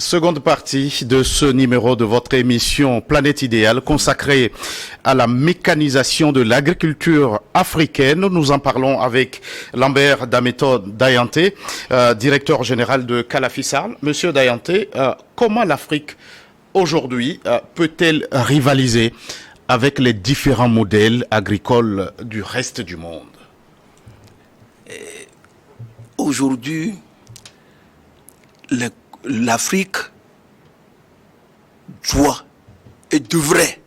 Seconde partie de ce numéro de votre émission Planète Idéale consacrée à la mécanisation de l'agriculture africaine. Nous en parlons avec Lambert Dameto Dayanté, directeur général de Calafisarl. Monsieur Dayanté, comment l'Afrique aujourd'hui peut-elle rivaliser avec les différents modèles agricoles du reste du monde? Aujourd'hui, l'Afrique doit et devrait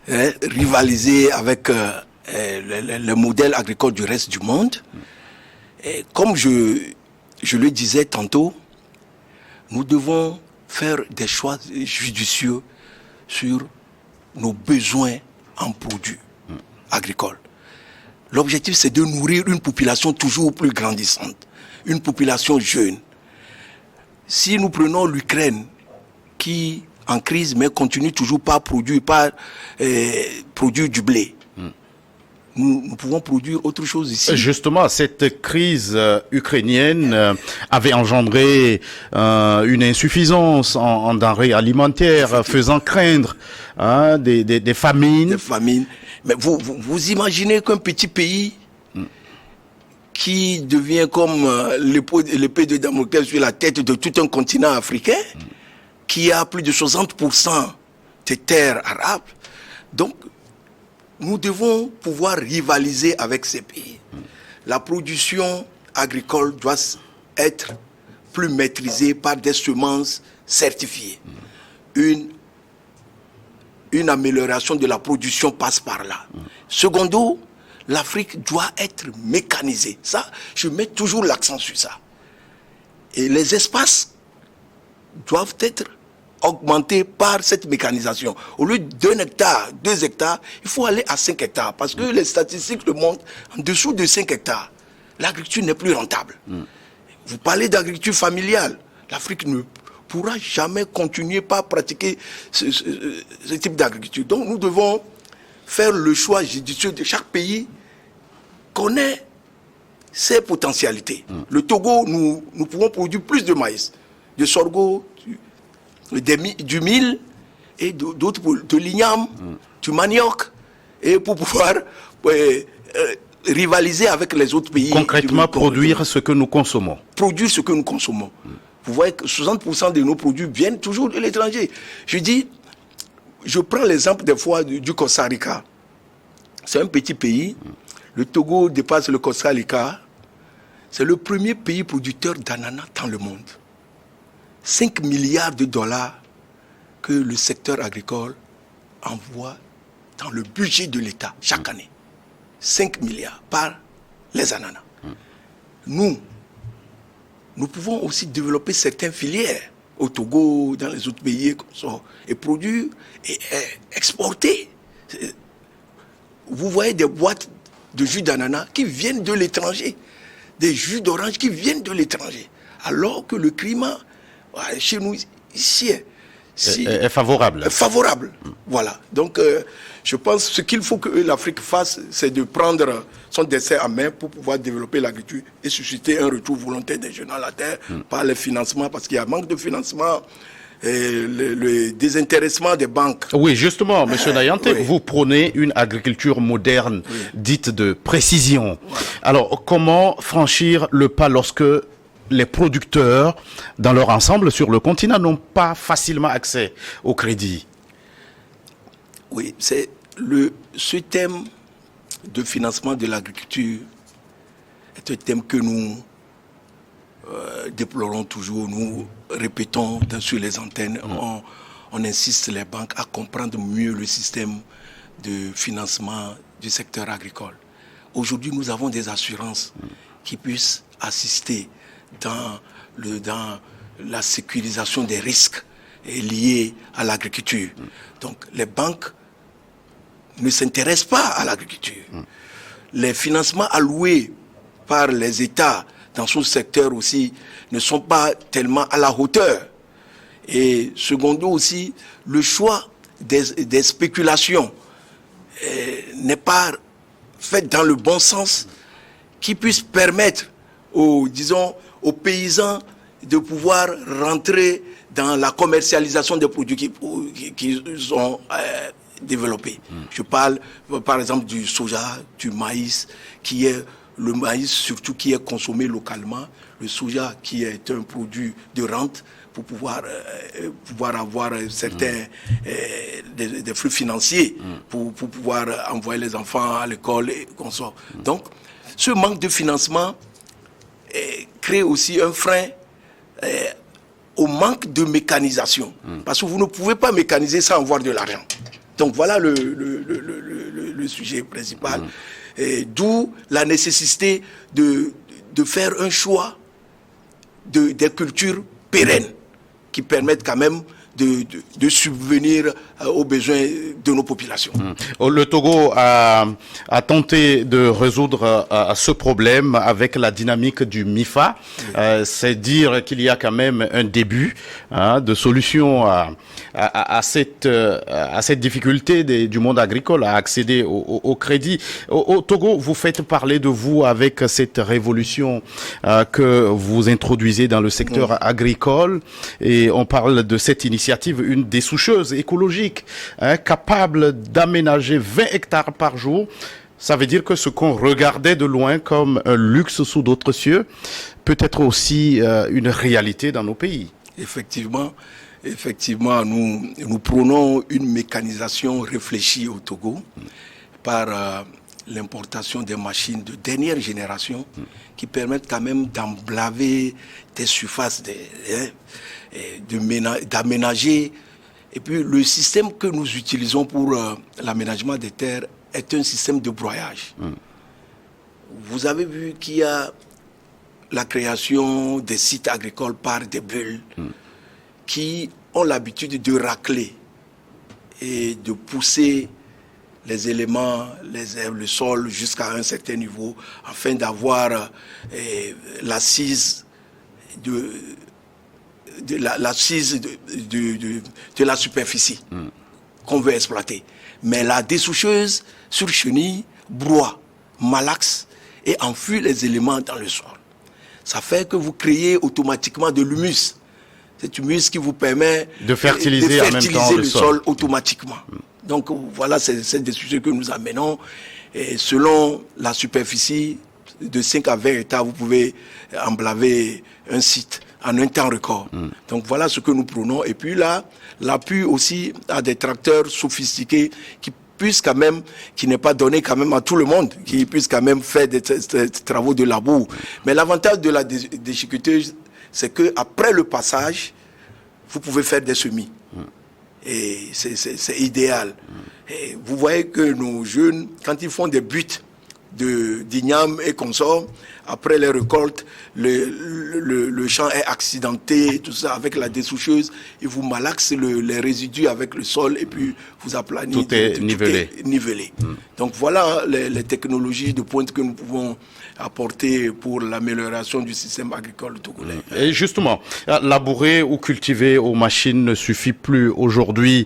rivaliser avec le modèle agricole du reste du monde. Et comme je le disais tantôt, nous devons faire des choix judicieux sur nos besoins en produits agricoles. L'objectif, c'est de nourrir une population toujours plus grandissante, une population jeune. Si nous prenons l'Ukraine, qui en crise, mais continue toujours pas produire du blé, nous pouvons produire autre chose ici. Justement, cette crise ukrainienne avait engendré une insuffisance en denrées alimentaires, faisant craindre des famines. Des famines. Mais vous imaginez qu'un petit pays qui devient comme l'épée de Damoclès sur la tête de tout un continent africain, qui a plus de 60% des terres arabes, donc nous devons pouvoir rivaliser avec ces pays. La production agricole doit être plus maîtrisée par des semences certifiées. Une amélioration de la production passe par là. Secondo, l'Afrique doit être mécanisée. Ça, je mets toujours l'accent sur ça. Et les espaces doivent être augmentés par cette mécanisation. Au lieu d'1 hectare, 2 hectares, il faut aller à 5 hectares. Parce que les statistiques le montrent, en dessous de 5 hectares, l'agriculture n'est plus rentable. Vous parlez d'agriculture familiale. L'Afrique ne pourra jamais continuer par pratiquer ce type d'agriculture. Donc nous devons faire le choix judicieux de chaque pays connaît ses potentialités. Le Togo, nous pouvons produire plus de maïs, de sorgho, du mil et d'autres, de l'igname, du manioc, et pour pouvoir rivaliser avec les autres pays. Concrètement, produire ce que nous consommons. Produire ce que nous consommons. Vous voyez que 60% de nos produits viennent toujours de l'étranger. Je prends l'exemple des fois du Costa Rica. C'est un petit pays. Le Togo dépasse le Costa Rica. C'est le premier pays producteur d'ananas dans le monde. 5 milliards de dollars que le secteur agricole envoie dans le budget de l'État chaque année. 5 milliards par les ananas. Nous pouvons aussi développer certaines filières au Togo, dans les autres pays, comme ça, et produire et exporter. Vous voyez des boîtes de jus d'ananas qui viennent de l'étranger, des jus d'orange qui viennent de l'étranger, alors que le climat chez nous ici est favorable. Favorable. Voilà. Donc, je pense que ce qu'il faut que l'Afrique fasse, c'est de prendre son destin en main pour pouvoir développer l'agriculture et susciter un retour volontaire des jeunes à la terre par les financements, parce qu'il y a manque de financement, le désintéressement des banques. Oui, justement, M. Dayanté, vous prônez une agriculture moderne, dite de précision. Voilà. Alors, comment franchir le pas lorsque les producteurs, dans leur ensemble sur le continent, n'ont pas facilement accès au crédit? Oui, ce thème de financement de l'agriculture est un thème que nous déplorons toujours, nous répétons sur les antennes, on insiste les banques à comprendre mieux le système de financement du secteur agricole. Aujourd'hui, nous avons des assurances qui puissent assister dans la sécurisation des risques liés à l'agriculture. Donc les banques ne s'intéressent pas à l'agriculture. Les financements alloués par les États dans ce secteur aussi ne sont pas tellement à la hauteur. Et secondo aussi, le choix des spéculations n'est pas fait dans le bon sens qui puisse permettre aux paysans de pouvoir rentrer dans la commercialisation des produits qui sont développés. Je parle par exemple du soja, du maïs, qui est le maïs surtout qui est consommé localement, le soja qui est un produit de rente pour pouvoir avoir certains des flux financiers pour pouvoir envoyer les enfants à l'école et qu'on sort. Donc, ce manque de financement crée aussi un frein au manque de mécanisation. Parce que vous ne pouvez pas mécaniser sans avoir de l'argent. Donc voilà le sujet principal. D'où la nécessité de faire un choix des cultures pérennes qui permettent quand même de subvenir aux besoins de nos populations. Le Togo a tenté de résoudre ce problème avec la dynamique du MIFA. C'est dire qu'il y a quand même un début de solution à cette difficulté du monde agricole à accéder au crédit. Au Togo, vous faites parler de vous avec cette révolution que vous introduisez dans le secteur agricole, et on parle de cette initiative, une dessoucheuse écologique, capable d'aménager 20 hectares par jour. Ça veut dire que ce qu'on regardait de loin comme un luxe sous d'autres cieux peut être aussi une réalité dans nos pays. Effectivement, nous prônons une mécanisation réfléchie au Togo par l'importation des machines de dernière génération qui permettent quand même d'emblaver des surfaces, d'aménager. Et puis le système que nous utilisons pour l'aménagement des terres est un système de broyage. Vous avez vu qu'il y a la création des sites agricoles par des bulles qui ont l'habitude de racler et de pousser les éléments, les herbes, le sol jusqu'à un certain niveau afin d'avoir l'assise de la superficie qu'on veut exploiter. Mais la dessoucheuse sur chenille broie, malaxe et enfuit les éléments dans le sol. Ça fait que vous créez automatiquement de l'humus. C'est humus qui vous permet de fertiliser en même temps le sol automatiquement. Donc voilà, c'est des sujets que nous amenons. Et selon la superficie de 5 à 20 hectares, vous pouvez emblaver un site en un temps record. Donc voilà ce que nous prônons. Et puis là, l'appui aussi à des tracteurs sophistiqués qui n'est pas donné quand même à tout le monde, qui puissent quand même faire des travaux de labour. Mais l'avantage de la déchiqueteuse, c'est que après le passage, vous pouvez faire des semis. Et c'est idéal. Et vous voyez que nos jeunes, quand ils font des buts d'igname et consorts, après les récoltes, le champ est accidenté, tout ça, avec la dessoucheuse, et vous malaxez les résidus avec le sol, et puis vous aplanissez. Tout est nivelé. Donc voilà les technologies de pointe que nous pouvons apporter pour l'amélioration du système agricole togolais. Et justement, labourer ou cultiver aux machines ne suffit plus aujourd'hui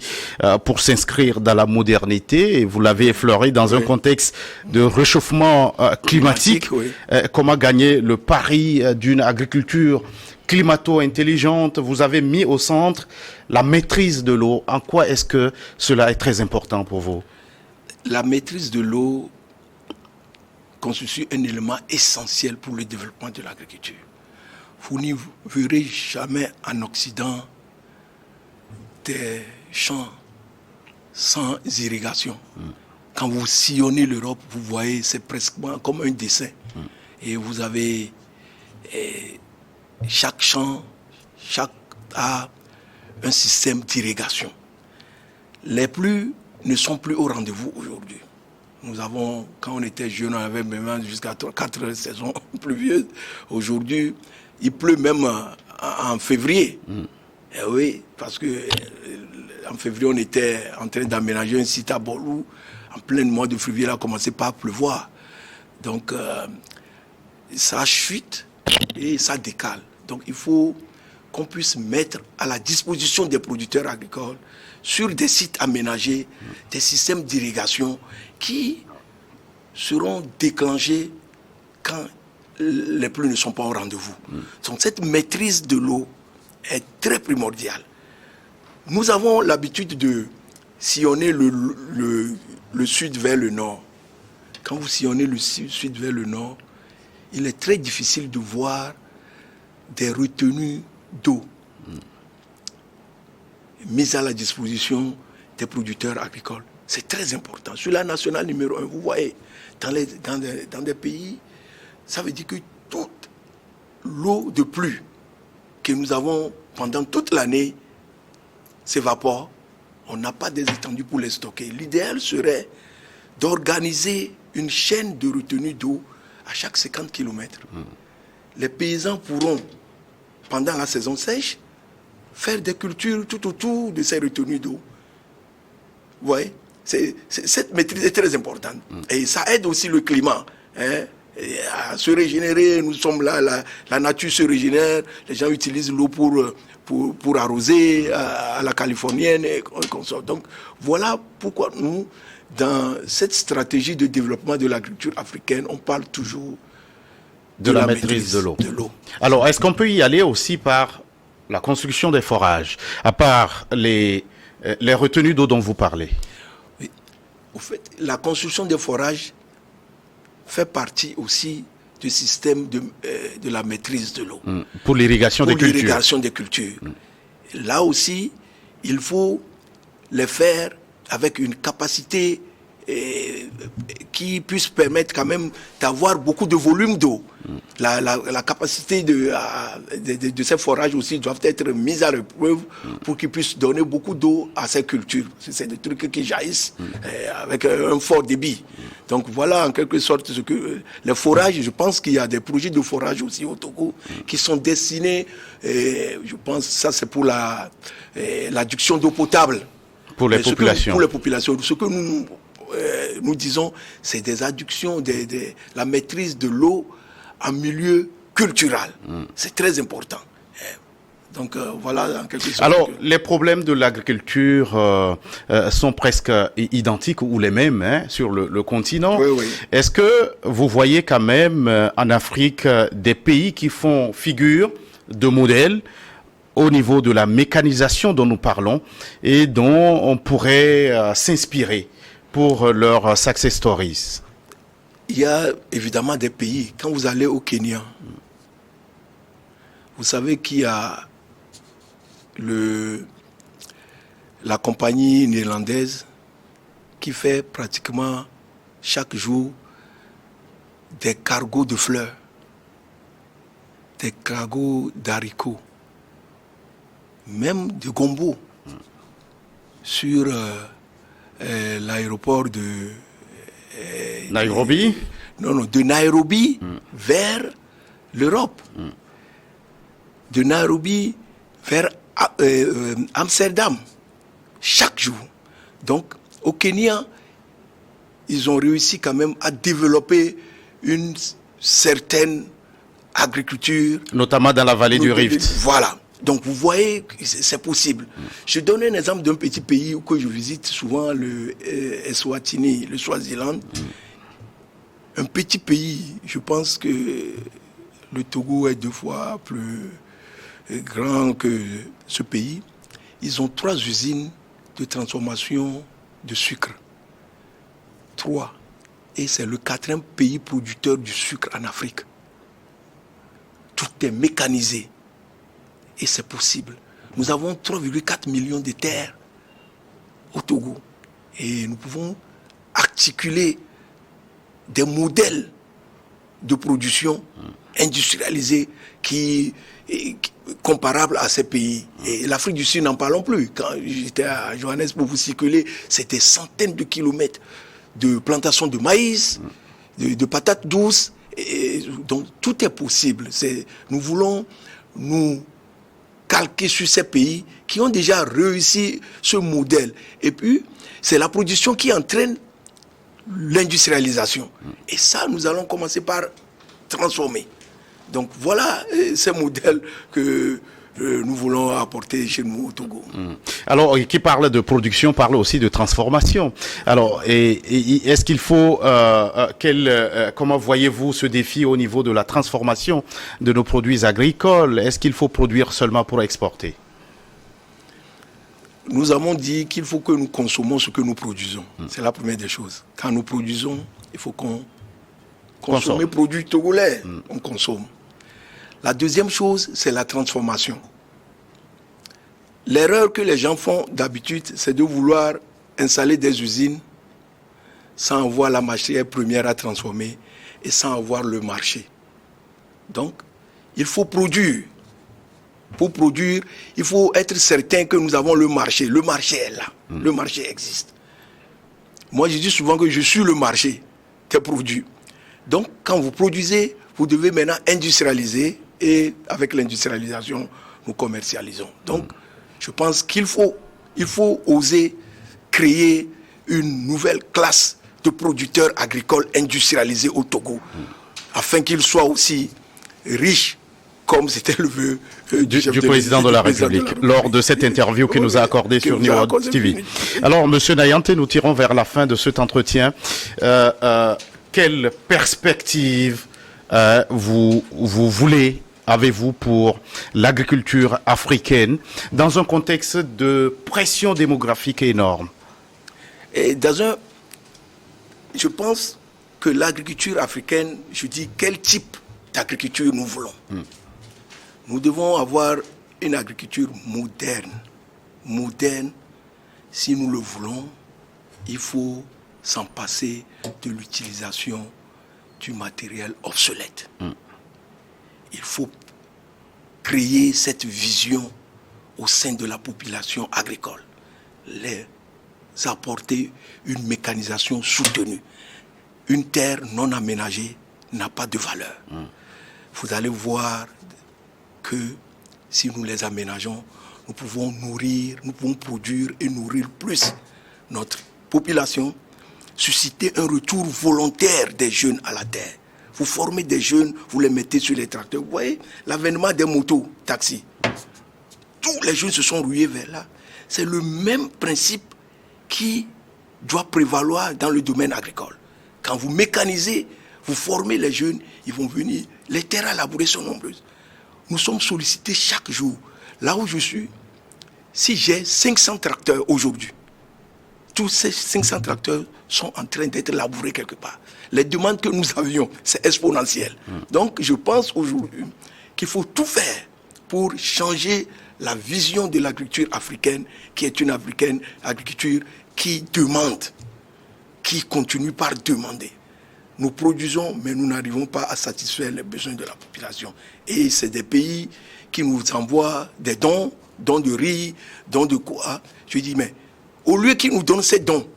pour s'inscrire dans la modernité. Et vous l'avez effleuré dans un contexte de réchauffement climatique. Oui. Comment gagner le pari d'une agriculture climato-intelligente? Vous avez mis au centre la maîtrise de l'eau. En quoi est-ce que cela est très important pour vous? La maîtrise de l'eau constitue un élément essentiel pour le développement de l'agriculture. Vous n'y verrez jamais en Occident des champs sans irrigation. Quand vous sillonnez l'Europe, vous voyez, c'est presque comme un dessin. Et vous avez chaque champ a un système d'irrigation. Les pluies ne sont plus au rendez-vous aujourd'hui. Nous avons, quand on était jeune, on avait même jusqu'à 4 saisons pluvieuses. Aujourd'hui, il pleut même en février. Et oui, parce que en février, on était en train d'aménager un site à Bolou. En plein mois de février, il a commencé par pleuvoir. Donc, ça chute et ça décale. Donc, il faut qu'on puisse mettre à la disposition des producteurs agricoles sur des sites aménagés, des systèmes d'irrigation qui seront déclenchés quand les pluies ne sont pas au rendez-vous. Donc cette maîtrise de l'eau est très primordiale. Nous avons l'habitude de sillonner le sud vers le nord. Quand vous sillonnez le sud vers le nord, il est très difficile de voir des retenues d'eau mises à la disposition des producteurs agricoles. C'est très important. Sur la nationale numéro 1, vous voyez, dans des pays, ça veut dire que toute l'eau de pluie que nous avons pendant toute l'année s'évapore. On n'a pas des étendues pour les stocker. L'idéal serait d'organiser une chaîne de retenue d'eau à chaque 50 km. Les paysans pourront, pendant la saison sèche, faire des cultures tout autour de ces retenues d'eau. Vous voyez, cette maîtrise est très importante. Et ça aide aussi le climat à se régénérer. Nous sommes là, la nature se régénère. Les gens utilisent l'eau pour arroser à la californienne et consort. Donc voilà pourquoi nous, dans cette stratégie de développement de l'agriculture africaine, on parle toujours de la maîtrise de l'eau. Alors, est-ce qu'on peut y aller aussi par la construction des forages, à part les retenues d'eau dont vous parlez? Oui. Au fait, la construction des forages fait partie aussi du système de la maîtrise de l'eau. Pour l'irrigation des cultures. Pour l'irrigation des cultures. Là aussi, il faut les faire avec une capacité qui puisse permettre quand même d'avoir beaucoup de volume d'eau. La capacité de ces forages aussi doivent être mises à l'épreuve pour qu'ils puissent donner beaucoup d'eau à ces cultures. C'est des trucs qui jaillissent avec un fort débit. Donc voilà en quelque sorte ce que les forages, je pense qu'il y a des projets de forage aussi au Togo qui sont destinés, je pense que ça c'est pour l'adduction d'eau potable. Pour les populations. Pour les populations. Ce que nous disons, c'est des adductions, la maîtrise de l'eau en milieu culturel. C'est très important. Donc voilà, en quelque sorte. Alors, les problèmes de l'agriculture sont presque identiques ou les mêmes sur le continent. Oui, oui. Est-ce que vous voyez quand même en Afrique des pays qui font figure de modèle au niveau de la mécanisation dont nous parlons et dont on pourrait s'inspirer pour leurs success stories? Il y a évidemment des pays. Quand vous allez au Kenya, vous savez qu'il y a la compagnie néerlandaise qui fait pratiquement chaque jour des cargos de fleurs, des cargos d'haricots, même de gombo sur l'aéroport de Nairobi? Non, de Nairobi vers l'Europe. De Nairobi vers Amsterdam, chaque jour. Donc, au Kenya, ils ont réussi quand même à développer une certaine agriculture. Notamment dans la vallée du Rift. Voilà. Donc vous voyez que c'est possible. Je donne un exemple d'un petit pays que je visite souvent, le Eswatini, le Swaziland. Un petit pays, je pense que le Togo est 2 fois plus grand que ce pays. Ils ont 3 usines de transformation de sucre. 3. Et c'est le 4e pays producteur du sucre en Afrique. Tout est mécanisé. Et c'est possible. Nous avons 3,4 millions de terres au Togo. Et nous pouvons articuler des modèles de production industrialisés comparables à ces pays. Et l'Afrique du Sud, n'en parlons plus. Quand j'étais à Johannesburg pour vous circuler, c'était centaines de kilomètres de plantations de maïs, de patates douces. Et donc tout est possible. Nous voulons nous calquer sur ces pays qui ont déjà réussi ce modèle. Et puis, c'est la production qui entraîne l'industrialisation. Et ça, nous allons commencer par transformer. Donc voilà ces modèles que nous voulons apporter chez nous au Togo. Alors, qui parle de production parle aussi de transformation. Alors, est-ce qu'il faut, comment voyez-vous ce défi au niveau de la transformation de nos produits agricoles? Est-ce qu'il faut produire seulement pour exporter? Nous avons dit qu'il faut que nous consommons ce que nous produisons. C'est la première des choses. Quand nous produisons, il faut qu'on consomme les produits togolais. On consomme. La deuxième chose, c'est la transformation. L'erreur que les gens font d'habitude, c'est de vouloir installer des usines sans avoir la matière première à transformer et sans avoir le marché. Donc, il faut produire. Pour produire, il faut être certain que nous avons le marché. Le marché est là. Le marché existe. Moi, je dis souvent que je suis le marché des produits. Donc, quand vous produisez, vous devez maintenant industrialiser et avec l'industrialisation, nous commercialisons. Donc, je pense qu'il faut oser créer une nouvelle classe de producteurs agricoles industrialisés au Togo, afin qu'ils soient aussi riches, comme c'était le vœu du président de la République, lors de cette interview qu'il nous a accordée sur New World TV. Alors, Monsieur Nayante, nous tirons vers la fin de cet entretien. Quelle perspective avez-vous pour l'agriculture africaine dans un contexte de pression démographique énorme? Et je pense que l'agriculture africaine, je dis quel type d'agriculture nous voulons. Nous devons avoir une agriculture moderne. Moderne, si nous le voulons, il faut s'en passer de l'utilisation du matériel obsolète. Il faut créer cette vision au sein de la population agricole, les apporter une mécanisation soutenue. Une terre non aménagée n'a pas de valeur. Vous allez voir que si nous les aménageons, nous pouvons nourrir, nous pouvons produire et nourrir plus notre population, susciter un retour volontaire des jeunes à la terre. Vous formez des jeunes, vous les mettez sur les tracteurs. Vous voyez l'avènement des motos, taxis. Tous les jeunes se sont rués vers là. C'est le même principe qui doit prévaloir dans le domaine agricole. Quand vous mécanisez, vous formez les jeunes, ils vont venir. Les terres à labourer sont nombreuses. Nous sommes sollicités chaque jour. Là où je suis, si j'ai 500 tracteurs aujourd'hui, tous ces 500 tracteurs sont en train d'être labourés quelque part. Les demandes que nous avions, c'est exponentiel. Donc, je pense aujourd'hui qu'il faut tout faire pour changer la vision de l'agriculture africaine, qui est une agriculture qui demande, qui continue par demander. Nous produisons, mais nous n'arrivons pas à satisfaire les besoins de la population. Et c'est des pays qui nous envoient des dons de riz, dons de quoi. Je dis, mais au lieu qu'ils nous donnent ces dons,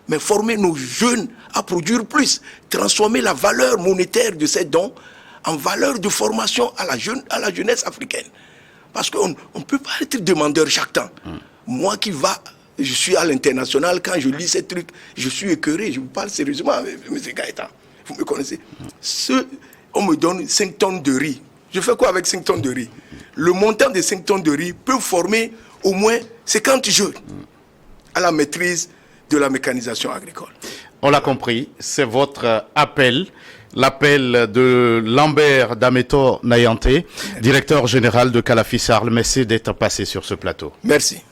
mais former nos jeunes à produire plus, transformer la valeur monétaire de ces dons en valeur de formation à la jeunesse africaine. Parce qu'on ne peut pas être demandeur chaque temps. Moi qui je suis à l'international, quand je lis ces trucs, je suis écœuré, je vous parle sérieusement, M. Gaëtan. Vous me connaissez. On me donne 5 tonnes de riz. Je fais quoi avec 5 tonnes de riz? Le montant de 5 tonnes de riz peut former au moins 50 jeunes à la maîtrise de la mécanisation agricole. On l'a compris, c'est votre appel, l'appel de Lambert Dameto Nayante, directeur général de Calafis-Sarl. Merci d'être passé sur ce plateau. Merci.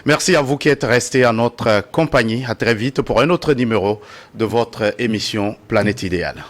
Merci à vous qui êtes restés à notre compagnie. À très vite pour un autre numéro de votre émission Planète Idéale.